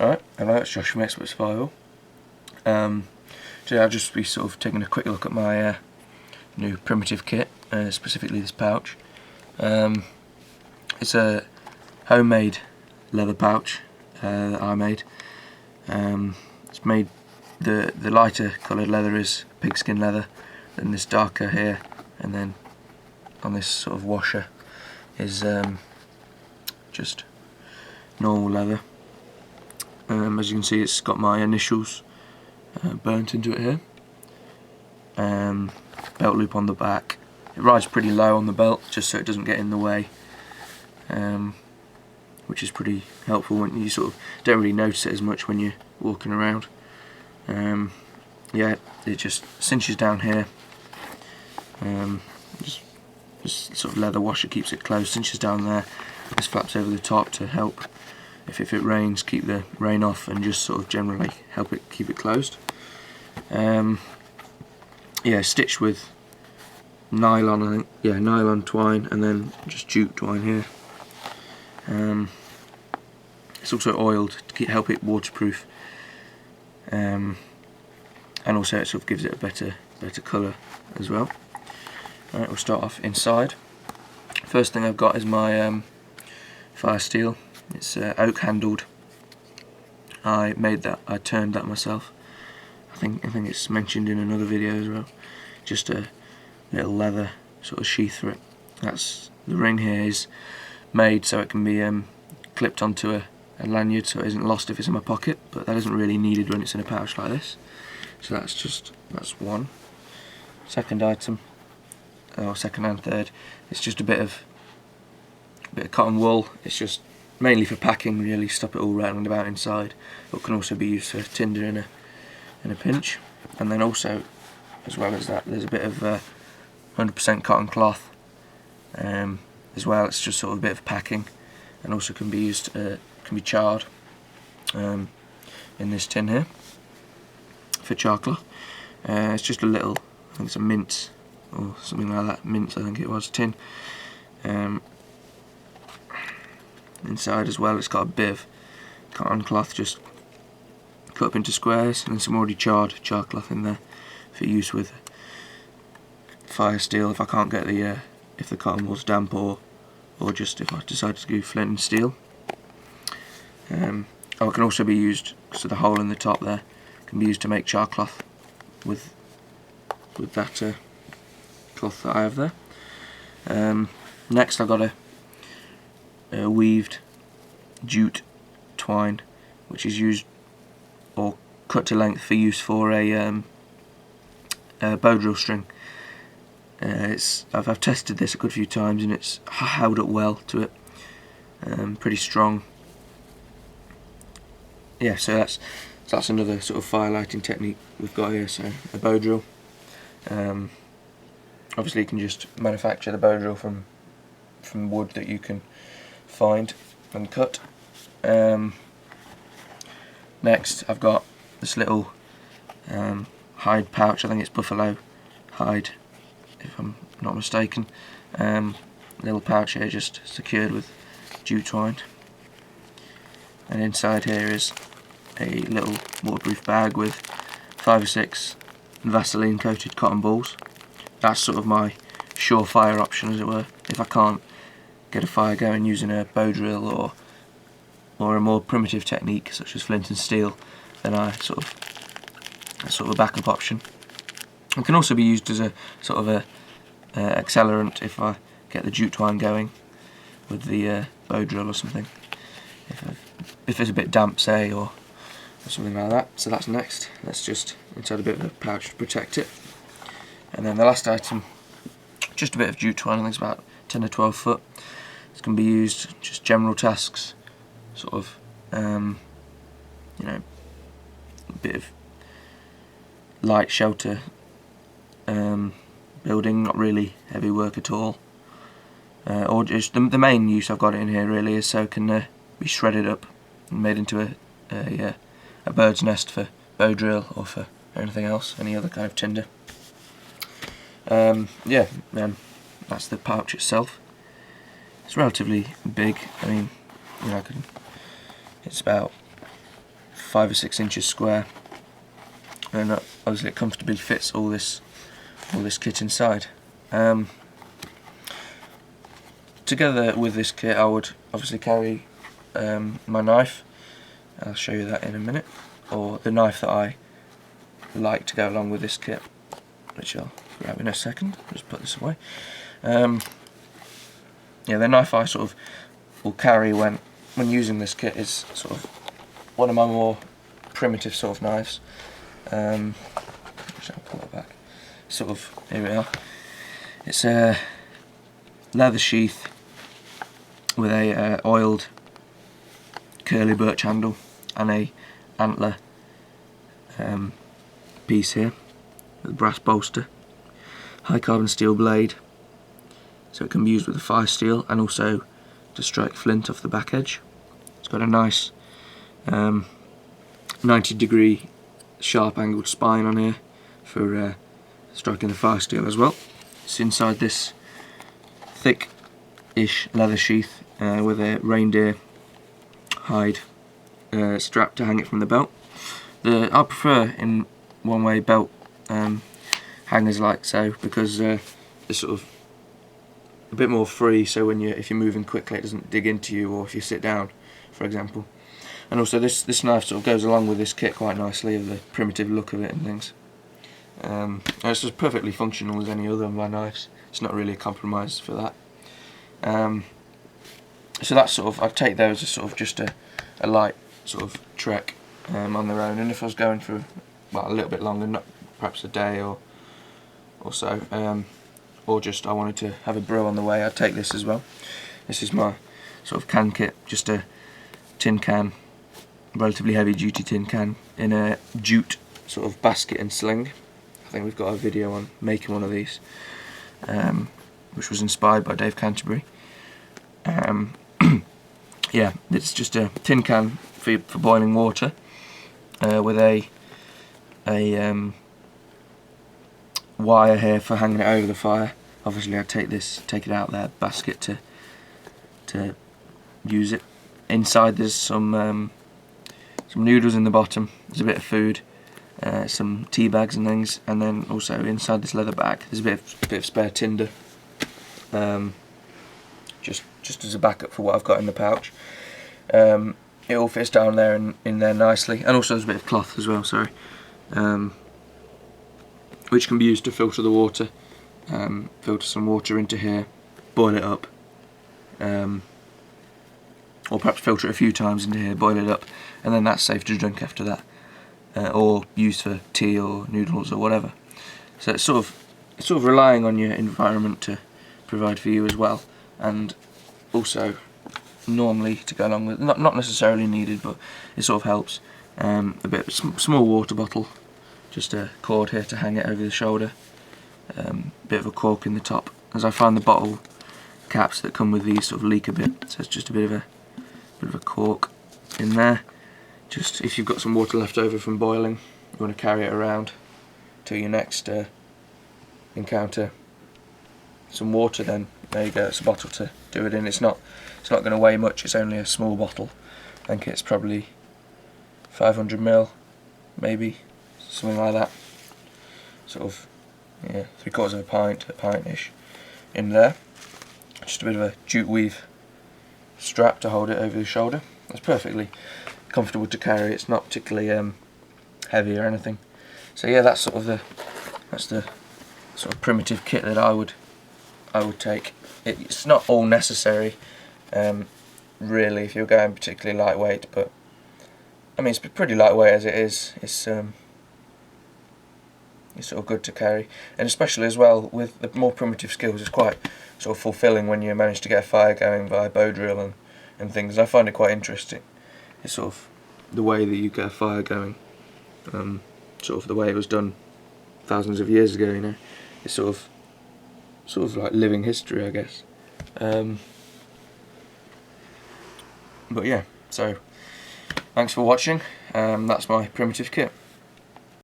Alright, hello, it's Josh from Expert Survival. Today I'll just be sort of taking a quick look at my new primitive kit, specifically this pouch. It's a homemade leather pouch that I made. It's made, the lighter coloured leather is pigskin leather, and this darker here, and then on this sort of washer is just normal leather. As you can see, it's got my initials burnt into it here. Belt loop on the back. It rides pretty low on the belt just so it doesn't get in the way, which is pretty helpful when you sort of don't really notice it as much when you're walking around. Yeah, it just cinches down here. Just sort of leather washer keeps it closed, cinches down there. This flaps over the top to help if it rains, keep the rain off, and just sort of generally help it keep it closed. Yeah, stitched with nylon, I think. Yeah, nylon twine, and then just jute twine here. It's also oiled to help it waterproof, and also it sort of gives it a better colour as well. Alright, we'll start off inside. First thing I've got is my fire steel. It's oak handled. I made that. I turned that myself. I think it's mentioned in another video as well. Just a little leather sort of sheath for it. That's the ring here is made so it can be clipped onto a lanyard so it isn't lost if it's in my pocket. But that isn't really needed when it's in a pouch like this. So that's one. Second item, or second and third, it's just a bit of cotton wool. It's just mainly for packing, really, stop it all rattling about inside. It can also be used for tinder in a pinch. And then also, as well as that, there's a bit of 100% cotton cloth as well. It's just sort of a bit of packing, and also can be used, can be charred in this tin here for char cloth. It's just a little, I think it's a mint or something like that, mint I think it was, tin. Inside as well, it's got a bit of cotton cloth just cut up into squares, and some already charred char cloth in there for use with fire steel if I can't get the if the cotton was damp, or just if I decide to do flint and steel. Oh, it can also be used, so the hole in the top there can be used to make char cloth with that cloth that I have there. Next I've got a weaved jute twine, which is used or cut to length for use for a bow drill string. I've tested this a good few times and it's held up well to it. Pretty strong. Yeah, so that's another sort of firelighting technique we've got here. So a bow drill. Obviously, you can just manufacture the bow drill from wood that you can find and cut. Next I've got this little hide pouch. I think it's buffalo hide if I'm not mistaken. Little pouch here just secured with jute twine, and inside here is a little waterproof bag with 5 or 6 Vaseline coated cotton balls. That's sort of my surefire option, as it were, if I can't get a fire going using a bow drill or a more primitive technique such as flint and steel. Then that's sort of a backup option. It can also be used as a sort of a accelerant if I get the jute twine going with the bow drill or something. If it's a bit damp, say, or something like that. So that's next. Let's just inside a bit of a pouch to protect it. And then the last item, just a bit of jute twine. I think it's about 10 or 12 foot. It's going to be used just general tasks, sort of, you know, a bit of light shelter building, not really heavy work at all. Or just the main use I've got it in here really is so it can be shredded up and made into a bird's nest for bow drill or for anything else, any other kind of tinder. Yeah, then that's the pouch itself. It's relatively big. I mean, you know, it's about 5 or 6 inches square, and obviously it comfortably fits all this kit inside. Together with this kit I would obviously carry my knife. I'll show you that in a minute, or the knife that I like to go along with this kit, which I'll grab in a second. Just put this away. Yeah, the knife I sort of will carry when using this kit is sort of one of my more primitive sort of knives. I'll pull it back. Sort of, here we are. It's a leather sheath with a oiled curly birch handle and a antler piece here with a brass bolster, high carbon steel blade, so it can be used with a fire steel and also to strike flint off the back edge. It's got a nice 90-degree sharp angled spine on here for striking the fire steel as well. It's inside this thick-ish leather sheath with a reindeer hide strap to hang it from the belt. I prefer, in one way, belt hangers like so, because they're sort of a bit more free, so if you're moving quickly it doesn't dig into you, or if you sit down, for example. And also this knife sort of goes along with this kit quite nicely, of the primitive look of it and things. And it's as perfectly functional as any other of my knives. It's not really a compromise for that. So that's sort of, I'd take those as sort of just a light sort of trek on their own. And if I was going for a little bit longer, not perhaps a day or so, or just I wanted to have a brew on the way, I'd take this as well. This is my sort of can kit, just a tin can, relatively heavy duty tin can in a jute sort of basket and sling. I think we've got a video on making one of these, which was inspired by Dave Canterbury. Yeah, it's just a tin can for boiling water with a wire here for hanging it over the fire. Obviously I'd take it out of that basket to use it. Inside there's some noodles in the bottom, there's a bit of food, some tea bags and things, and then also inside this leather bag there's a bit of spare tinder, just as a backup for what I've got in the pouch. It all fits down there in there nicely, and also there's a bit of cloth as well, sorry, which can be used to filter the water, filter some water into here, boil it up, or perhaps filter it a few times into here, boil it up, and then that's safe to drink after that, or used for tea or noodles or whatever. So it's sort of relying on your environment to provide for you as well, and also normally to go along with, not necessarily needed, but it sort of helps. A bit small water bottle, just a cord here to hang it over the shoulder, bit of a cork in the top, as I find the bottle caps that come with these sort of leak a bit, so it's just a bit of a cork in there. Just if you've got some water left over from boiling, you want to carry it around till your next encounter some water, then there you go, it's a bottle to do it in. It's not going to weigh much, it's only a small bottle. I think it's probably 500 ml, maybe, something like that. Sort of, yeah, 3/4 of a pint-ish in there. Just a bit of a jute weave strap to hold it over the shoulder. It's perfectly comfortable to carry. It's not particularly heavy or anything. So yeah, that's the sort of primitive kit that I would take. It's not all necessary, really, if you're going particularly lightweight, but I mean it's pretty lightweight as it is. It's sort of good to carry, and especially as well with the more primitive skills, it's quite sort of fulfilling when you manage to get a fire going by bow drill and things. I find it quite interesting. It's sort of the way that you get a fire going, sort of the way it was done thousands of years ago. You know, it's sort of like living history, I guess. But yeah, so thanks for watching. That's my primitive kit.